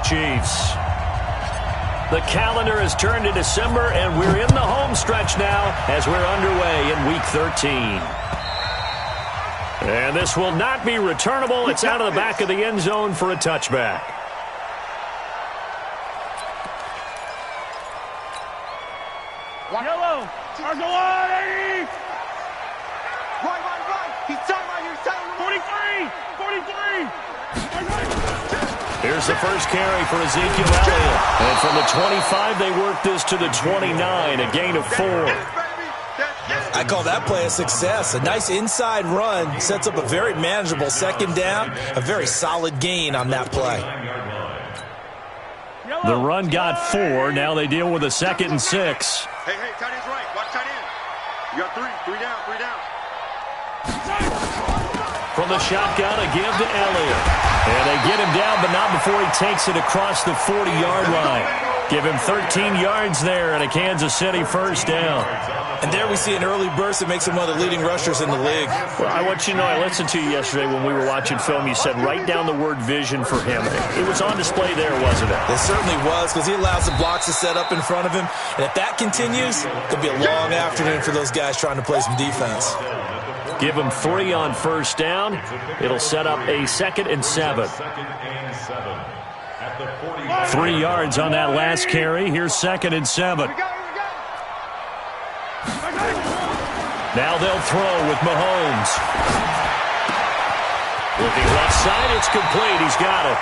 Chiefs. The calendar has turned to December, and we're in the home stretch now as we're underway in Week 13. And this will not be returnable. It's out of the back of the end zone for a touchback. Yellow. Argo on, 80. Right. He's time right here. 43. Here's the first carry for Ezekiel Elliott. And from the 25, they work this to the 29, a gain of 4. I call that play a success. A nice inside run sets up a very manageable second down, a very solid gain on that play. The run got 4. Now they deal with a 2nd and 6. Hey, tight end's right. Watch tight end. You got 3 down. From the shotgun, a give to Elliott. And they get him down, but not before he takes it across the 40-yard line. Give him 13 yards there and a Kansas City first down. And there we see an early burst that makes him one of the leading rushers in the league. Well, I want you to know, I listened to you yesterday when we were watching film. You said write down the word vision for him. It was on display there, wasn't it? It certainly was, because he allows the blocks to set up in front of him. And if that continues, it could be a long afternoon for those guys trying to play some defense. Give him 3 on first down. It'll set up a 2nd and 7. 3 yards on that last carry. Here's 2nd and 7. Now they'll throw with Mahomes. Looking left side, it's complete. He's got it.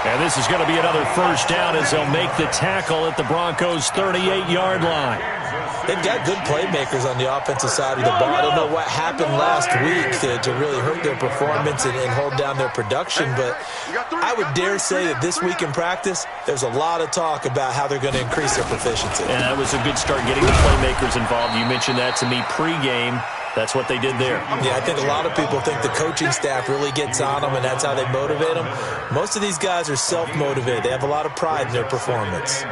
And this is going to be another first down as they'll make the tackle at the Broncos' 38-yard line. They've got good playmakers on the offensive side of the ball. I don't know what happened last week to really hurt their performance and hold down their production, but I would dare say that this week in practice, there's a lot of talk about how they're going to increase their proficiency. And that was a good start getting the playmakers involved. You mentioned that to me pregame. That's what they did there. Yeah, I think a lot of people think the coaching staff really gets on them, and that's how they motivate them. Most of these guys are self-motivated. They have a lot of pride in their performance.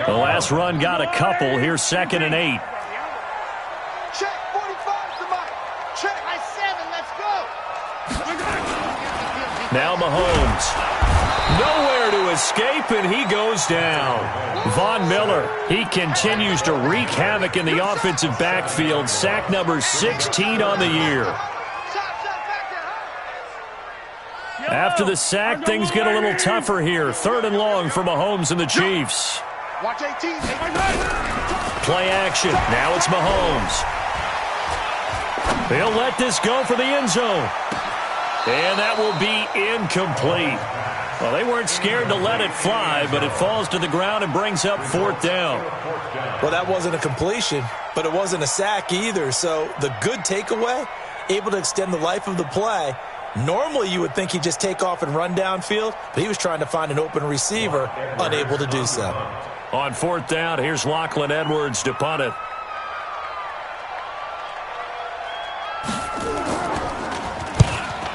The last run got a couple. Here's 2nd and 8. Check 45 to Mike. Check. I 7. Let's go. Now Mahomes. Nowhere to escape, and he goes down. Von Miller, he continues to wreak havoc in the offensive backfield. Sack number 16 on the year. After the sack, things get a little tougher here. 3rd and long for Mahomes and the Chiefs. Watch 18. Play action. Now it's Mahomes. They'll let this go for the end zone. And that will be incomplete. Well, they weren't scared to let it fly, but it falls to the ground and brings up 4th down. Well, that wasn't a completion, but it wasn't a sack either. So the good takeaway, able to extend the life of the play. Normally, you would think he'd just take off and run downfield, but he was trying to find an open receiver, unable to do so. On 4th down, here's Lachlan Edwards to punt it.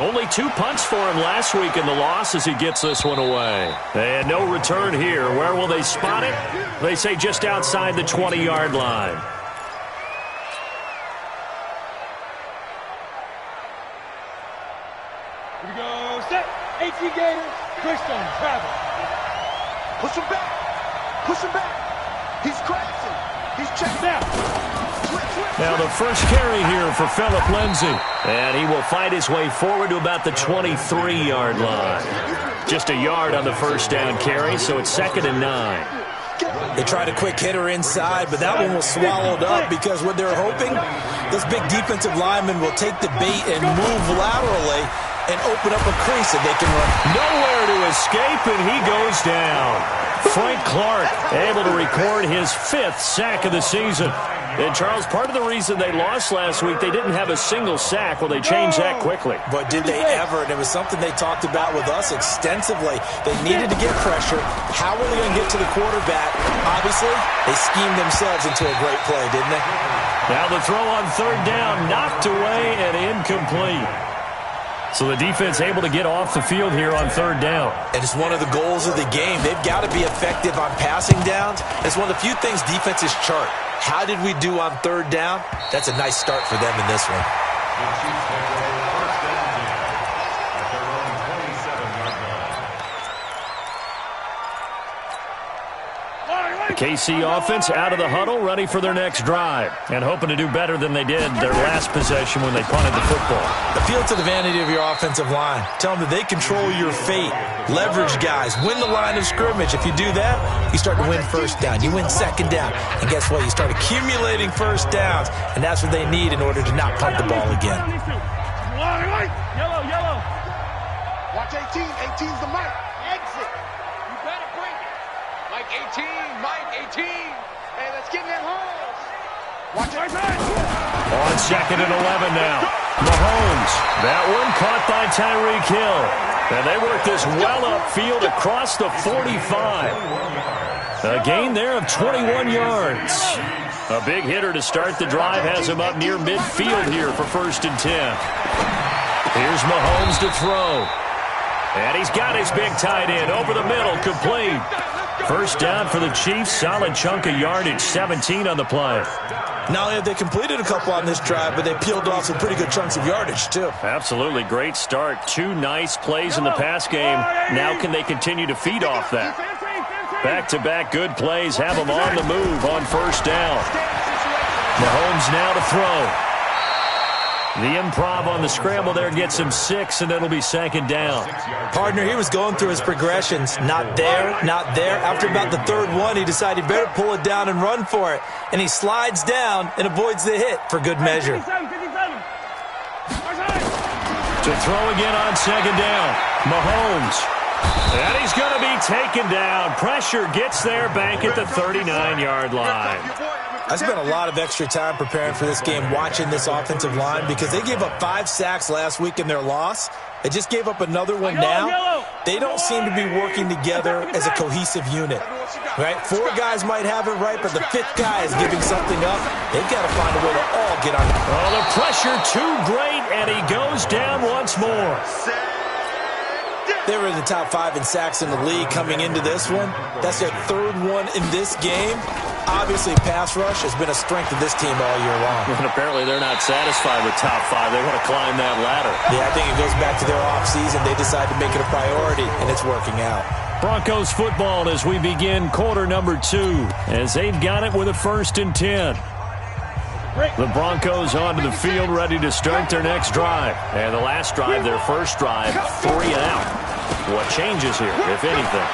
Only 2 punts for him last week in the loss as he gets this one away. And no return here. Where will they spot it? They say just outside the 20-yard line. Here we go. Set. 18 Gators. Twist on travel. Push him back. He's crashing. He's checked out. Now the first carry here for Phillip Lindsay. And he will fight his way forward to about the 23-yard line. Just a yard on the first down carry, so it's 2nd and 9. They tried a quick hitter inside, but that one was swallowed up because what they're hoping, this big defensive lineman will take the bait and move laterally and open up a crease that they can run. Nowhere to escape, and he goes down. Frank Clark able to record his 5th sack of the season. And, Charles, part of the reason they lost last week, they didn't have a single sack. Well, they changed that quickly. But did they ever? And it was something they talked about with us extensively. They needed to get pressure. How were they going to get to the quarterback? Obviously, they schemed themselves into a great play, didn't they? Now the throw on 3rd down, knocked away and incomplete. So the defense able to get off the field here on 3rd down. And it's one of the goals of the game. They've got to be effective on passing downs. It's one of the few things defenses chart. How did we do on 3rd down? That's a nice start for them in this one. KC offense out of the huddle, ready for their next drive, and hoping to do better than they did their last possession when they punted the football. Appeal to the vanity of your offensive line. Tell them that they control your fate. Leverage guys. Win the line of scrimmage. If you do that, you start to win first down. You win second down. And guess what? You start accumulating first downs, and that's what they need in order to not punt the ball again. Yellow, yellow. Watch 18. 18's the mic. Exit. You better bring it. Mike 18, Mike 18. Hey, let's get in that holes. Watch it. On 2nd and 11 now. Mahomes. That one caught by Tyreek Hill. And they work this well upfield across the 45. A gain there of 21 yards. A big hitter to start the drive has him up near midfield here for 1st and 10. Here's Mahomes to throw. And he's got his big tight end over the middle, complete. First down for the Chiefs, solid chunk of yardage, 17 on the play. Not only have they completed a couple on this drive, but they peeled off some pretty good chunks of yardage, too. Absolutely, great start. 2 nice plays in the pass game. Now can they continue to feed off that? Back-to-back good plays have them on the move on 1st down. Mahomes now to throw. The improv on the scramble there gets him 6, and it'll be 2nd down. Partner, he was going through his progressions. Not there, not there. After about the 3rd one, he decided he better pull it down and run for it. And he slides down and avoids the hit for good measure. 57. To throw again on 2nd down. Mahomes. And he's going to be taken down. Pressure gets there back at the 39-yard line. I spent a lot of extra time preparing for this game watching this offensive line because they gave up 5 sacks last week in their loss. They just gave up another one now. They don't seem to be working together as a cohesive unit. Right? 4 guys might have it right, but the 5th guy is giving something up. They've got to find a way to all get on. Oh, the pressure too great, and he goes down once more. They were in the top 5 in sacks in the league coming into this one. That's their 3rd one in this game. Obviously, pass rush has been a strength of this team all year long. And apparently they're not satisfied with top 5. They want to climb that ladder. Yeah, I think it goes back to their offseason. They decide to make it a priority, and it's working out. Broncos football as we begin quarter number 2, as they've got it with a 1st and 10. The Broncos onto the field, ready to start their next drive. And the last drive, their first drive, 3 and out. What changes here, if anything?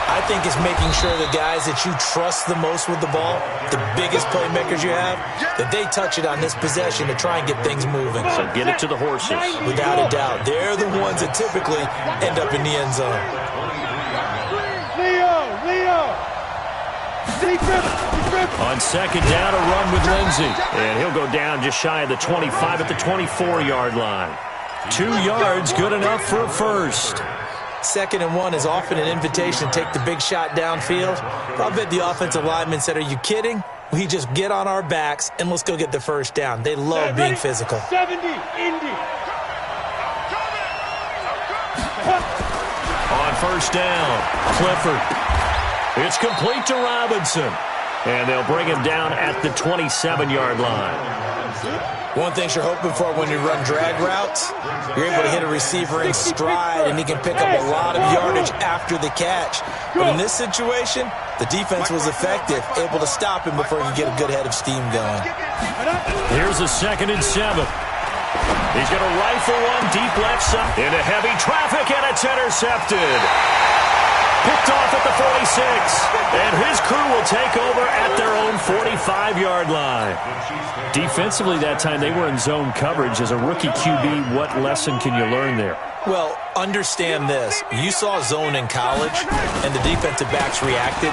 I think it's making sure the guys that you trust the most with the ball, the biggest playmakers you have, that they touch it on this possession to try and get things moving. So get it to the horses. Without a doubt. They're the ones that typically end up in the end zone. Leo. On 2nd down, a run with Lindsey. And he'll go down just shy of the 25 at the 24-yard line. 2 yards, good enough for a first. 2nd and 1 is often an invitation to take the big shot downfield. I bet the offensive lineman said, are you kidding? We just get on our backs and let's go get the first down. They love being physical. 70, Indy. On 1st down, Clifford. It's complete to Robinson. And they'll bring him down at the 27-yard line. One thing you're hoping for when you run drag routes, you're able to hit a receiver in stride, and he can pick up a lot of yardage after the catch. But in this situation, the defense was effective, able to stop him before he could get a good head of steam going. Here's a 2nd and 7. He's going to rifle one deep left side into heavy traffic, and it's intercepted. Picked off at the 46, and his crew will take over at their own 45-yard line. Defensively that time, they were in zone coverage. As a rookie QB, what lesson can you learn there? Well, understand this. You saw zone in college, and the defensive backs reacted,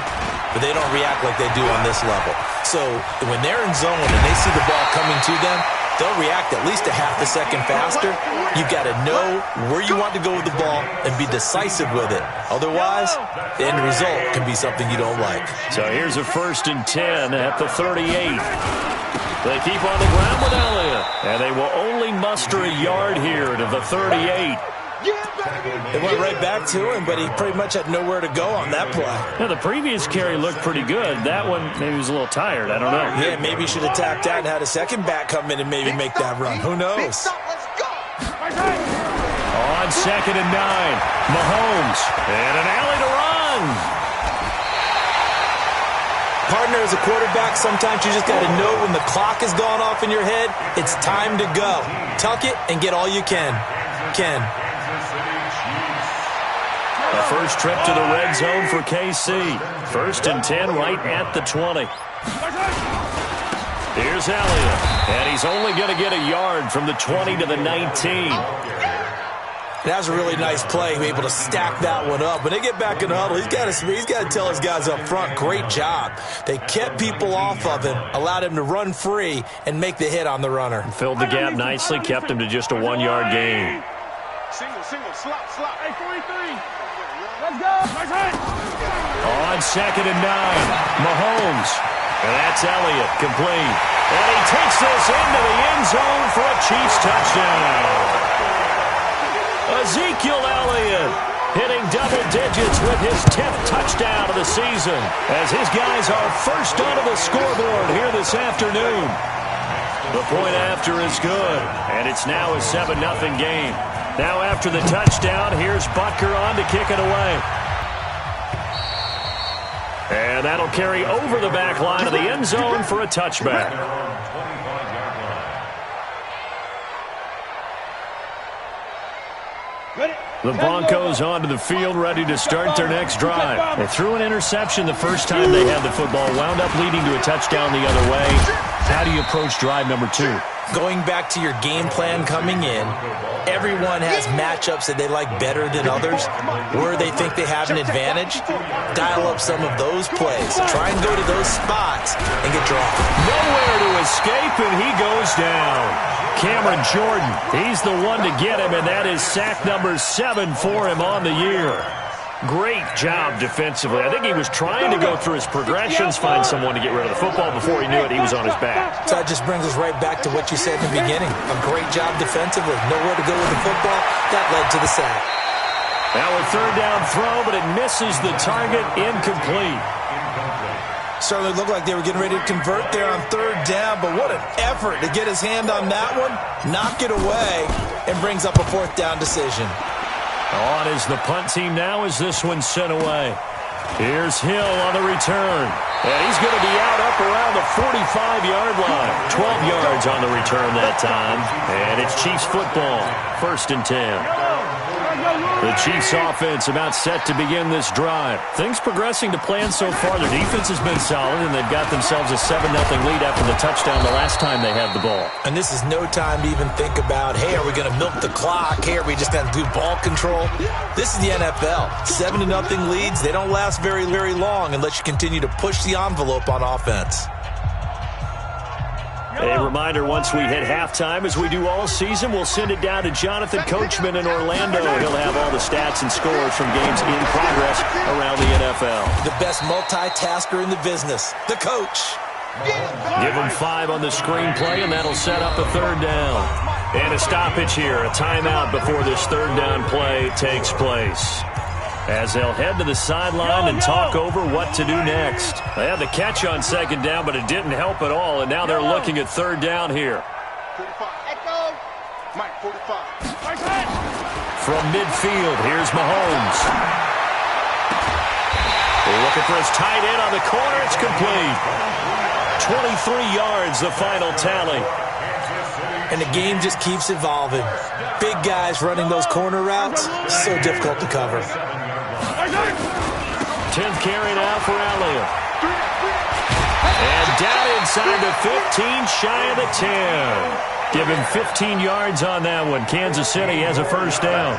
but they don't react like they do on this level. So when they're in zone and they see the ball coming to them, they'll react at least a half a second faster. You've got to know where you want to go with the ball and be decisive with it. Otherwise, the end result can be something you don't like. So here's a 1st and 10 at the 38. They keep on the ground with Elliott, and they will only muster a yard here to the 38. It went right back to him, but he pretty much had nowhere to go on that play. Now, the previous carry looked pretty good. That one, maybe he was a little tired. I don't know. Yeah, maybe he should have tapped out and had a second back come in and maybe make that run. Who knows? On 2nd and 9, Mahomes, and an alley to run. partner as a quarterback, sometimes you just got to know when the clock has gone off in your head, it's time to go. Tuck it and get all you can. The first trip to the red zone for KC. 1st and 10 right at the 20. Here's Elliott, and he's only going to get a yard from the 20 to the 19. That was a really nice play, able to stack that one up. When they get back in the huddle, he's got to tell his guys up front, great job. They kept people off of him, allowed him to run free, and make the hit on the runner. Filled the gap nicely, kept him to just a 1-yard gain. Single, slot. Hey, 43. Let's go. On 2nd and 9, Mahomes. And that's Elliott, complete. And he takes this into the end zone for a Chiefs touchdown. Ezekiel Elliott hitting double digits with his 10th touchdown of the season as his guys are first onto the scoreboard here this afternoon. The point after is good, and it's now a 7-0 game. Now after the touchdown, here's Butker on to kick it away. And that'll carry over the back line of the end zone for a touchback. The Broncos onto the field, ready to start their next drive. They threw an interception the first time they had the football, wound up leading to a touchdown the other way. How do you approach drive number 2? Going back to your game plan coming in, everyone has matchups that they like better than others, where they think they have an advantage. Dial up some of those plays. Try and go to those spots and get dropped. Nowhere to escape, and he goes down. Cameron Jordan, he's the one to get him, and that is sack number 7 for him on the year. Great job defensively. I think he was trying to go through his progressions, find someone to get rid of the football. Before he knew it, he was on his back. So that just brings us right back to what you said in the beginning. A great job defensively. Nowhere to go with the football. That led to the sack. Now a 3rd down throw, but it misses the target, incomplete. Certainly looked like they were getting ready to convert there on 3rd down, but what an effort to get his hand on that one, knock it away, and brings up a 4th down decision. On is the punt team now as this one's sent away. Here's Hill on the return. And he's going to be out up around the 45-yard line. 12 yards on the return that time. And it's Chiefs football. 1st and 10. The Chiefs offense about set to begin this drive. Things progressing to plan so far. Their defense has been solid, and they've got themselves a 7-0 lead after the touchdown the last time they had the ball. And this is no time to even think about, hey, are we going to milk the clock? Hey, are we just going to do ball control? This is the NFL. 7-0 leads, they don't last very, very long unless you continue to push the envelope on offense. A reminder, once we hit halftime, as we do all season, we'll send it down to Jonathan Coachman in Orlando. He'll have all the stats and scores from games in progress around the NFL. The best multitasker in the business, the coach. Give him 5 on the screenplay, and that'll set up a 3rd down. And a stoppage here, a timeout before this 3rd down play takes place. As they'll head to the sideline and talk over what to do next. They had the catch on 2nd down, but it didn't help at all, and now they're looking at 3rd down here. 45. Echo. Mike, 45. From midfield, here's Mahomes. Looking for his tight end on the corner. It's complete. 23 yards, the final tally. And the game just keeps evolving. Big guys running those corner routes, so difficult to cover. 10th carry now for Elliott. And down inside the 15, shy of the 10. Give him 15 yards on that one. Kansas City has a 1st down.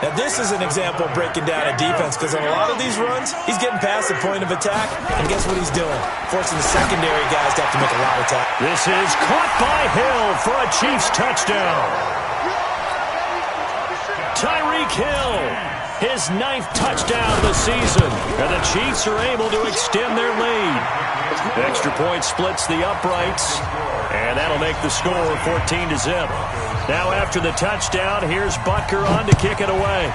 Now this is an example of breaking down a defense, because on a lot of these runs, he's getting past the point of attack, and guess what he's doing? Forcing the secondary guys to have to make a lot of tackles. This is caught by Hill for a Chiefs touchdown. Tyreek Hill, his 9th touchdown of the season, and the Chiefs are able to extend their lead. Extra point splits the uprights, and that'll make the score 14-0. Now after the touchdown, here's Butker on to kick it away.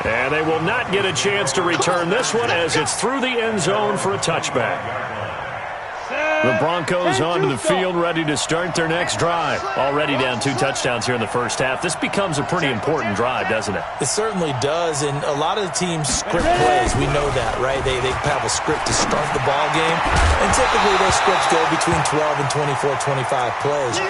And they will not get a chance to return this one as it's through the end zone for a touchback. The Broncos onto the field, ready to start their next drive. Already down 2 touchdowns here in the first half. This becomes a pretty important drive, doesn't it? It certainly does, and a lot of the teams script plays. We know that, right? They have a script to start the ball game, and typically those scripts go between 12 and 24, 25 plays.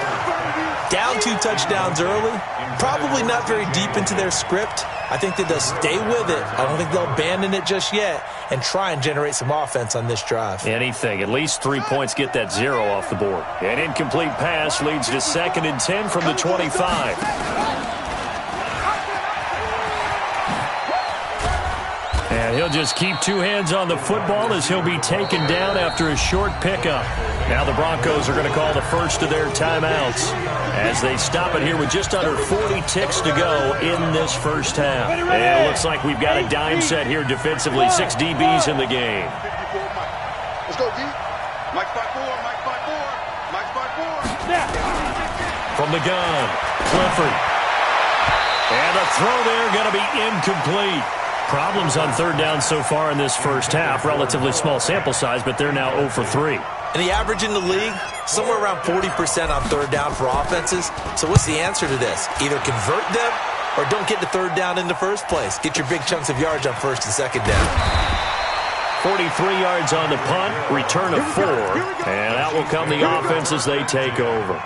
Down 2 touchdowns early, probably not very deep into their script. I think that they'll stay with it. I don't think they'll abandon it just yet and try and generate some offense on this drive. Anything. At least 3 points get that 0 off the board. An incomplete pass leads to 2nd and 10 from the 25. And he'll just keep 2 hands on the football as he'll be taken down after a short pickup. Now the Broncos are going to call the first of their timeouts as they stop it here with just under 40 ticks to go in this first half. And it looks like we've got a dime set here defensively. 6 DBs in the game. Let's go, D. Mike 5-4, Mike 5-4, Mike 5-4. From the gun, Clifford. And a throw there going to be incomplete. Problems on 3rd down so far in this first half. Relatively small sample size, but they're now 0 for 3. And the average in the league, somewhere around 40% on 3rd down for offenses. So what's the answer to this? Either convert them or don't get to 3rd down in the first place. Get your big chunks of yards on 1st and 2nd down. 43 yards on the punt, return of 4. And out will come the offense as they take over.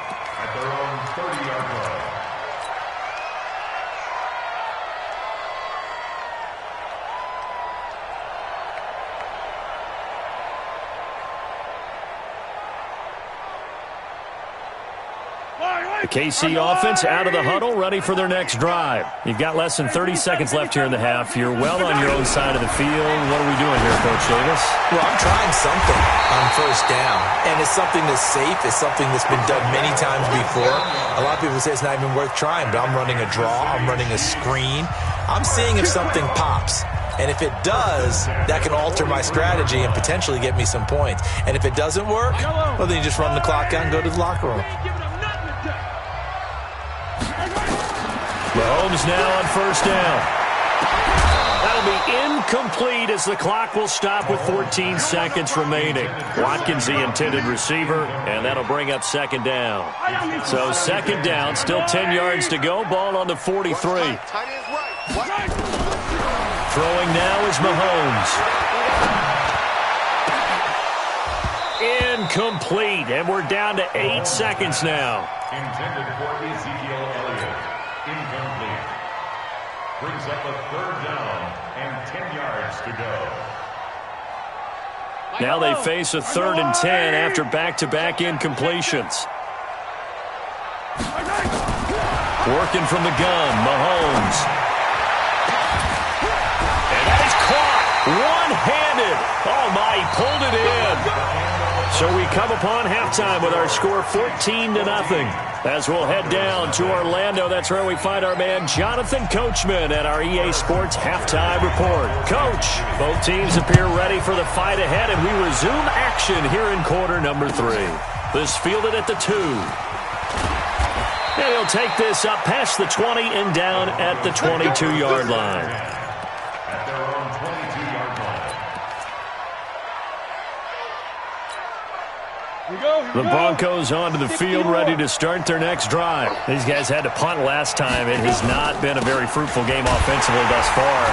The KC offense out of the huddle, ready for their next drive. You've got less than 30 seconds left here in the half. You're well on your own side of the field. What are we doing here, Coach Davis? Well, I'm trying something on 1st down, and it's something that's safe. It's something that's been done many times before. A lot of people say it's not even worth trying, but I'm running a draw. I'm running a screen. I'm seeing if something pops. And if it does, that can alter my strategy and potentially get me some points. And if it doesn't work, well, then you just run the clock out and go to the locker room. Mahomes now on 1st down. That'll be incomplete as the clock will stop with 14 seconds remaining. Watkins, the intended receiver, and that'll bring up 2nd down. So 2nd down, still 10 yards to go. Ball on the 43. Throwing now is Mahomes. Incomplete, and we're down to 8 seconds now. Intended for Ezekiel Elliott. Incomplete. Brings up a 3rd down and 10 yards to go. Now they face a 3rd and 10 after back-to-back incompletions. Working from the gun, Mahomes. And that is caught one-handed. Oh, my, he pulled it in. So we come upon halftime with our score 14-0. As we'll head down to Orlando, that's where we find our man Jonathan Coachman at our EA Sports Halftime Report. Coach, both teams appear ready for the fight ahead, and we resume action here in quarter number 3. This fielded at the 2. And he'll take this up past the 20 and down at the 22-yard line. At their own 22-yard line. The Broncos onto the field, ready to start their next drive. These guys had to punt last time. It has not been a very fruitful game offensively thus far.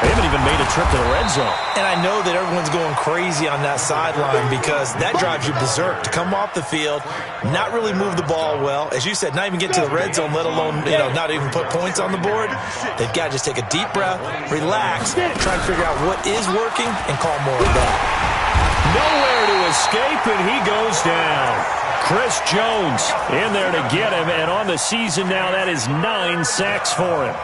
They haven't even made a trip to the red zone. And I know that everyone's going crazy on that sideline because that drives you berserk. To come off the field, not really move the ball well. As you said, not even get to the red zone, let alone, not even put points on the board. They've got to just take a deep breath, relax, try and figure out what is working, and call more of that. Nowhere to escape, and he goes down. Chris Jones in there to get him, and on the season now, that is 9 sacks for him.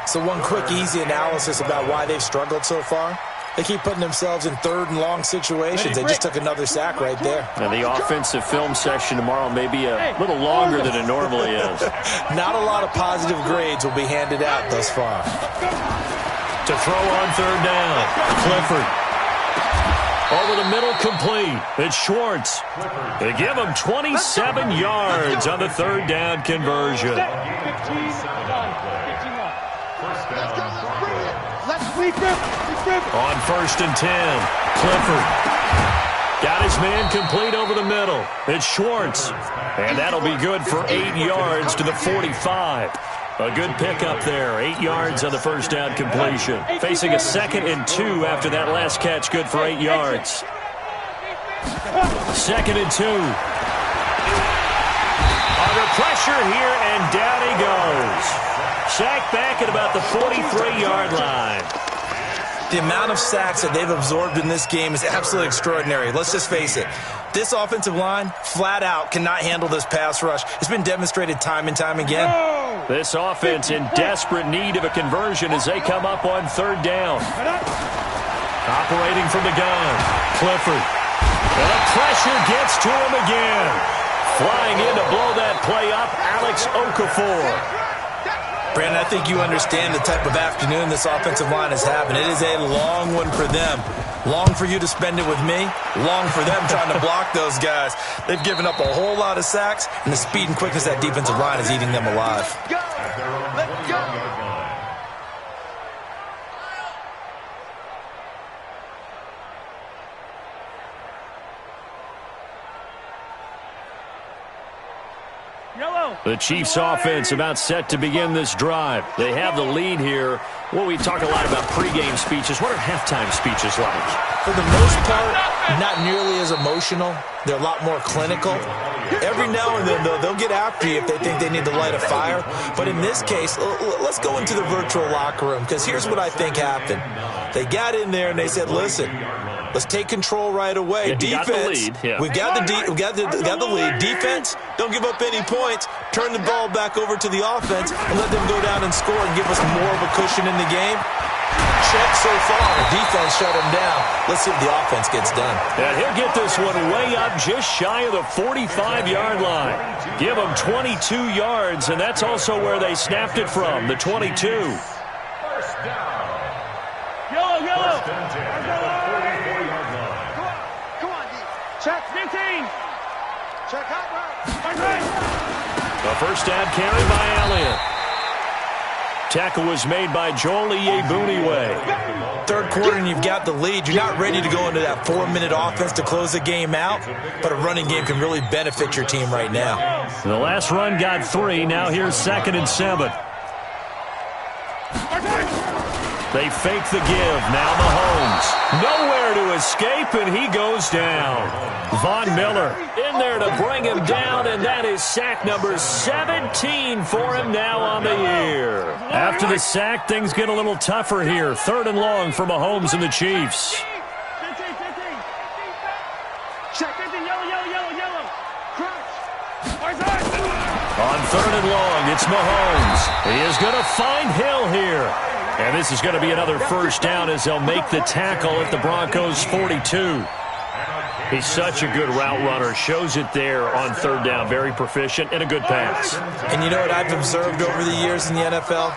So one quick, easy analysis about why they've struggled so far. They keep putting themselves in 3rd and long situations. They just took another sack right there. And the offensive film session tomorrow may be a little longer than it normally is. Not a lot of positive grades will be handed out thus far. To throw on 3rd down, Clifford. Over the middle, complete. It's Schwartz. They give him 27 yards on the 3rd down conversion. On 1st and 10, Clifford got his man complete over the middle. It's Schwartz. And that'll be good for 8 yards to the 45. A good pickup there. 8 yards on the first down completion. Facing a 2nd and 2 after that last catch. Good for 8 yards. 2nd and 2. Under pressure here, and down he goes. Sacked back at about the 43-yard line. The amount of sacks that they've absorbed in this game is absolutely extraordinary. Let's just face it. This offensive line, flat out, cannot handle this pass rush. It's been demonstrated time and time again. This offense in desperate need of a conversion as they come up on 3rd down. Operating from the gun, Clifford. And the pressure gets to him again. Flying in to blow that play up, Alex Okafor. Brandon, I think you understand the type of afternoon this offensive line is having. It is a long one for them. Long for you to spend it with me. Long for them trying to block those guys. They've given up a whole lot of sacks, and the speed and quickness of that defensive line is eating them alive. Let's go. The Chiefs offense about set to begin this drive. They have the lead here. Well, we talk a lot about pregame speeches. What are halftime speeches like? For the most part, not nearly as emotional. They're a lot more clinical. Every now and then, they'll get after you if they think they need to light a fire. But in this case, let's go into the virtual locker room, because here's what I think happened. They got in there and they said, listen, let's take control right away. Yeah, Defense, we got the lead. Defense, don't give up any points. Turn the ball back over to the offense and let them go down and score and give us more of a cushion in the game. Check so far. The defense shut him down. Let's see if the offense gets done. And he'll get this one way up just shy of the 45-yard line. Give them 22 yards, and that's also where they snapped it from, the 22. First down. Yellow. First and 10 at the 44-yard line. Come on, D. Check. 15. Check hot route. A first down carry by Elliott. Tackle was made by Joel Iyiegbuniwe. Third quarter and you've got the lead. You're not ready to go into that 4-minute offense to close the game out, but a running game can really benefit your team right now. The last run got 3. Now here's 2nd and 7. They fake the give. Now Mahomes. Nowhere to escape, and he goes down. Von Miller in there to bring him down, and that is sack number 17 for him now on the year. After the sack, things get a little tougher here. 3rd and long for Mahomes and the Chiefs. 15. Check 15. Yellow. Crouch. On 3rd and long, it's Mahomes. He is going to find Hill here. And this is going to be another first down as they'll make the tackle at the Broncos' 42. He's such a good route runner. Shows it there on 3rd down. Very proficient and a good pass. And you know what I've observed over the years in the NFL?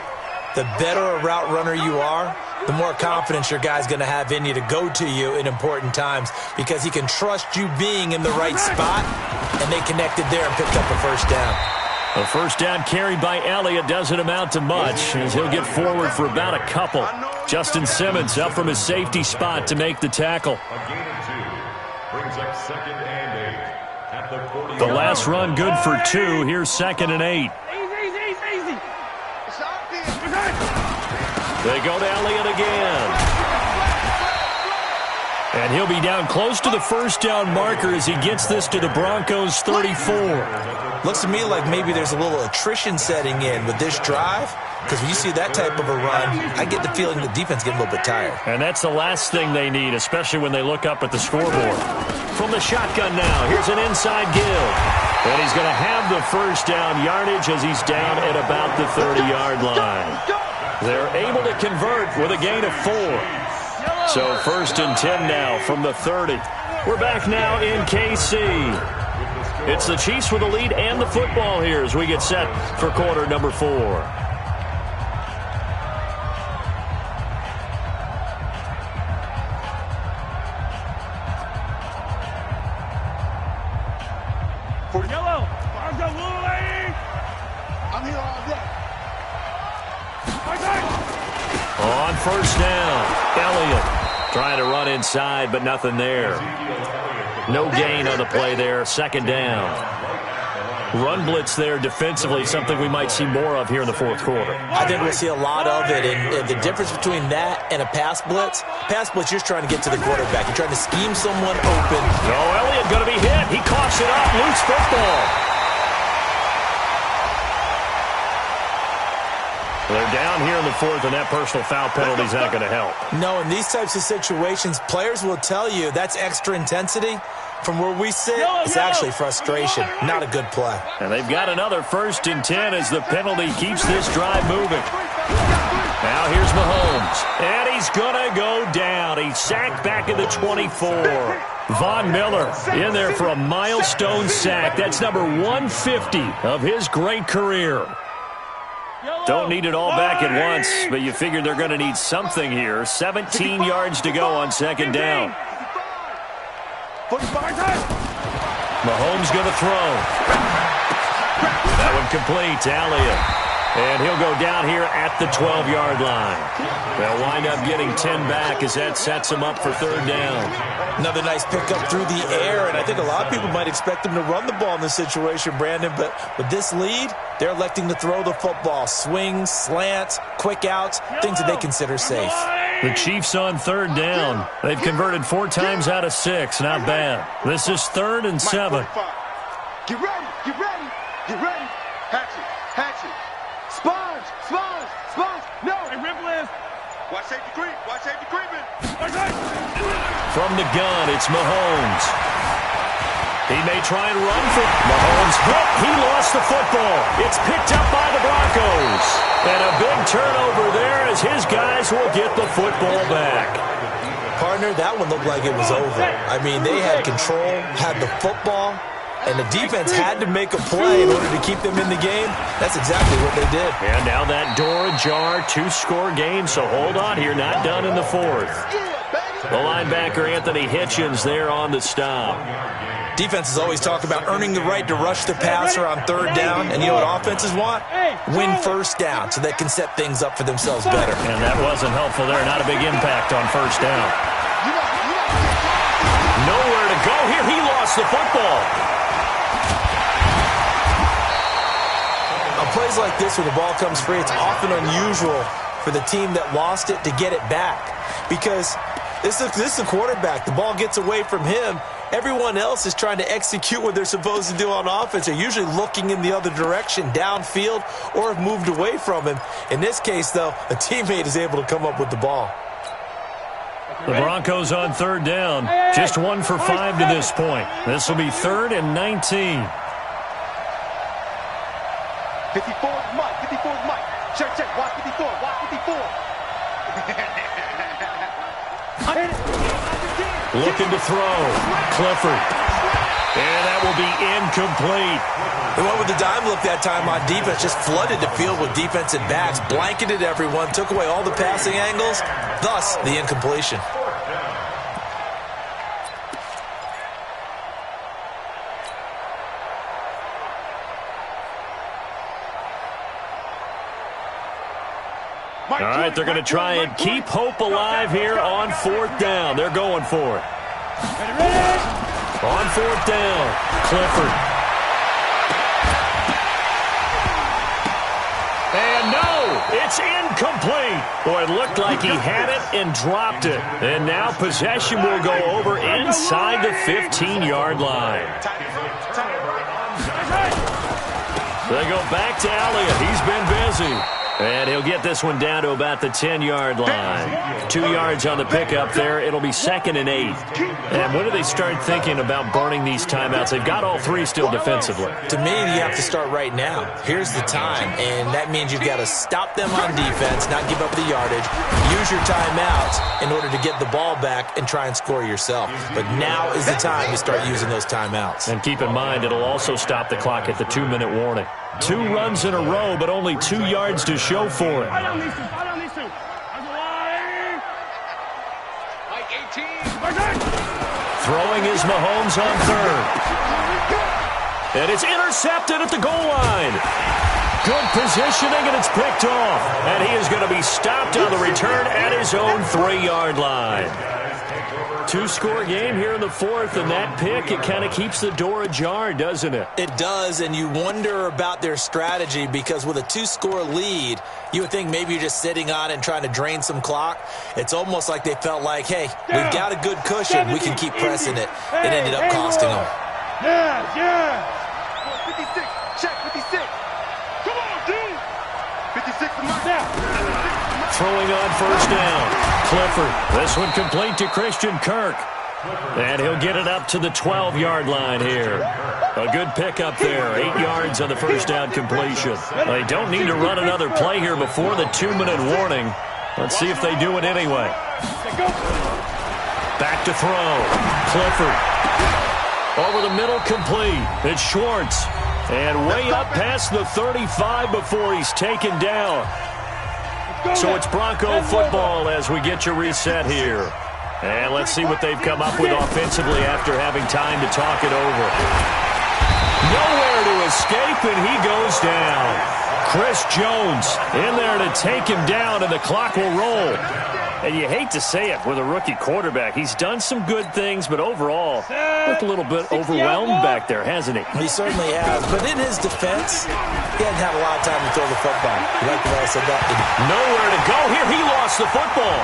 The better a route runner you are, the more confidence your guy's going to have in you to go to you in important times, because he can trust you being in the right spot, and they connected there and picked up a first down. A first down carried by Elliott doesn't amount to much, as he'll get forward for about a couple. Justin Simmons up from his safety spot to make the tackle. A gain of 2. Brings up 2nd and 8 at the 40. The last run good for 2. Here's 2nd and 8. Easy. It's out there. They go to Elliott again. And he'll be down close to the first down marker as he gets this to the Broncos' 34. Looks to me like maybe there's a little attrition setting in with this drive, because when you see that type of a run, I get the feeling the defense getting a little bit tired. And that's the last thing they need, especially when they look up at the scoreboard. From the shotgun now, here's an inside give. And he's going to have the first down yardage as he's down at about the 30-yard line. They're able to convert with a gain of 4. So 1st and 10 now from the 30. We're back now in KC. It's the Chiefs with the lead and the football here as we get set for quarter number 4. Yellow. Arms up, little lady. I'm here all day. On first down, Elliott trying to run inside, but nothing there. Ezekiel Elliott, No gain on the play there. Second down. Run blitz there defensively, something we might see more of here in the fourth quarter. I think we'll see a lot of it, and the difference between that and a pass blitz, you're just trying to get to the quarterback. You're trying to scheme someone open. Oh, Elliott going to be hit. He coughs it up. Loose football. They're down here in the fourth, and that personal foul penalty is not going to help. No, in these types of situations, players will tell you that's extra intensity. From where we sit, it's actually frustration, not a good play. And they've got another 1st and 10 as the penalty keeps this drive moving. Now here's Mahomes, and he's going to go down. He's sacked back at the 24. Von Miller in there for a milestone sack. That's number 150 of his great career. Don't need it all back at once, but you figure they're going to need something here. 17 yards to go on second down. Mahomes going to throw. That one complete to Elliott. And he'll go down here at the 12-yard line. They'll wind up getting 10 back as that sets him up for third down. Another nice pickup through the air, and I think a lot of people might expect them to run the ball in this situation, Brandon, but with this lead, they're electing to throw the football. Swings, slants, quick outs, things that they consider safe. The Chiefs on third down. They've converted 4 times out of 6. Not bad. This is 3rd and 7. Get ready, get ready, get ready. Hatchet, hatchet. Sponge, sponge, sponge. No. Hey, Ripple. Watch safety creep, watch safety creeping. From the gun, it's Mahomes. He may try and run for Mahomes. But he lost the football. It's picked up by the Broncos. And a big turnover there as his guys will get the football back. Partner, that one looked like it was over. I mean, they had control, had the football, and the defense had to make a play in order to keep them in the game. That's exactly what they did. And now that door ajar, 2-score game, so hold on here, not done in the fourth. The linebacker, Anthony Hitchens, there on the stop. Defenses always talk about earning the right to rush the passer on third down, and you know what offenses want? Win first down so they can set things up for themselves better. And that wasn't helpful there, not a big impact on first down. Nowhere to go here, he lost the football. On plays like this where the ball comes free, it's often unusual for the team that lost it to get it back. Because this is a quarterback. The ball gets away from him. Everyone else is trying to execute what they're supposed to do on offense. They're usually looking in the other direction, downfield, or have moved away from him. In this case, though, a teammate is able to come up with the ball. The Broncos on third down. Just 1 for 5 to this point. This will be 3rd and 19. 54 is Mike, 54 is Mike. Check, check, watch 54, watch 54. Looking to throw. Clifford. And that will be incomplete. They went with the dime look that time on defense, just flooded the field with defensive backs, blanketed everyone, took away all the passing angles, thus the incompletion. All right, they're going to try and keep hope alive here on 4th down. They're going for it. On 4th down, Clifford. And no, it's incomplete. Boy, it looked like he had it and dropped it. And now possession will go over inside the 15-yard line. They go back to Elliott. He's been busy. And he'll get this one down to about the 10-yard line. 2 yards on the pickup there. It'll be 2nd and 8. And when do they start thinking about burning these timeouts? They've got all 3 still defensively. To me, you have to start right now. Here's the time, and that means you've got to stop them on defense, not give up the yardage, use your timeouts in order to get the ball back and try and score yourself. But now is the time to start using those timeouts. And keep in mind, it'll also stop the clock at the 2-minute warning. 2 runs in a row, but only 2 yards to show for it. I don't need to. Mike 18. Throwing is Mahomes on third. And it's intercepted at the goal line. Good positioning, and it's picked off. And he is going to be stopped on the return at his own 3-yard line. 2-score game here in the fourth, and that pick, it kind of keeps the door ajar, doesn't it? It does, and you wonder about their strategy because with a 2-score lead, you would think maybe you're just sitting on it and trying to drain some clock. It's almost like they felt like, hey, we've got a good cushion. We can keep pressing it. It ended up costing them. Yeah. 56, check 56. Come on, dude. 56 to Mike. Throwing on first down. Clifford. This one complete to Christian Kirk. And he'll get it up to the 12-yard line here. A good pickup there. 8 yards on the first down completion. They don't need to run another play here before the 2-minute warning. Let's see if they do it anyway. Back to throw. Clifford. Over the middle, complete. It's Schwartz. And way up past the 35 before he's taken down. So it's Bronco football as we get you reset here. And let's see what they've come up with offensively after having time to talk it over. Nowhere to escape, and he goes down. Chris Jones in there to take him down, and the clock will roll. And you hate to say it with a rookie quarterback. He's done some good things, but overall, looked a little bit overwhelmed back there, hasn't he? He certainly has. But in his defense, he hadn't had a lot of time to throw the football. You like the way I said that? Nowhere to go here. He lost the football.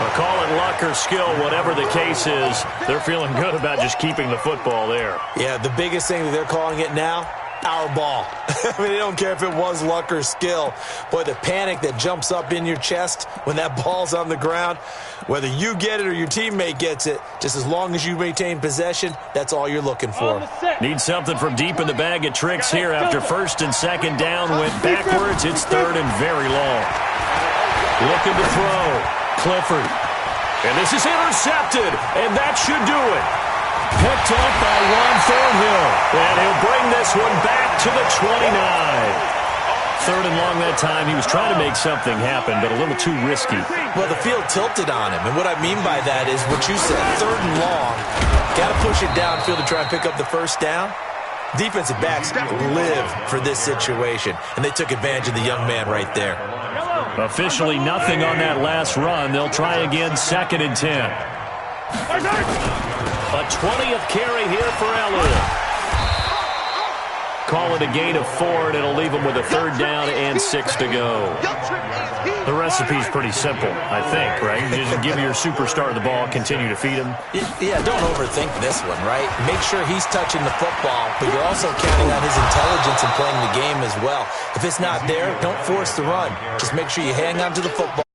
Or call it luck or skill, whatever the case is, they're feeling good about just keeping the football there. Yeah, the biggest thing that they're calling it now, our ball. I mean, they don't care if it was luck or skill. Boy, the panic that jumps up in your chest when that ball's on the ground, whether you get it or your teammate gets it, just as long as you maintain possession, that's all you're looking for. Need something from deep in the bag of tricks here after first and second down went backwards. It's third and very long. Looking to throw. Clifford. And this is intercepted, and that should do it. Picked up by Ron Thornhill. And he'll bring this one back to the 29. Third and long that time. He was trying to make something happen, but a little too risky. Well, the field tilted on him, and what I mean by that is what you said, third and long. Got to push it downfield to try and pick up the first down. Defensive backs live for this situation, and they took advantage of the young man right there. Officially nothing on that last run. They'll try again, 2nd and 10. A 20th carry here for Elliott. Call it a gain of 4, and it'll leave them with a 3rd down and 6 to go. The recipe's pretty simple, I think, right? You just give your superstar the ball, continue to feed him. Yeah, don't overthink this one, right? Make sure he's touching the football, but you're also counting on his intelligence in playing the game as well. If it's not there, don't force the run. Just make sure you hang on to the football.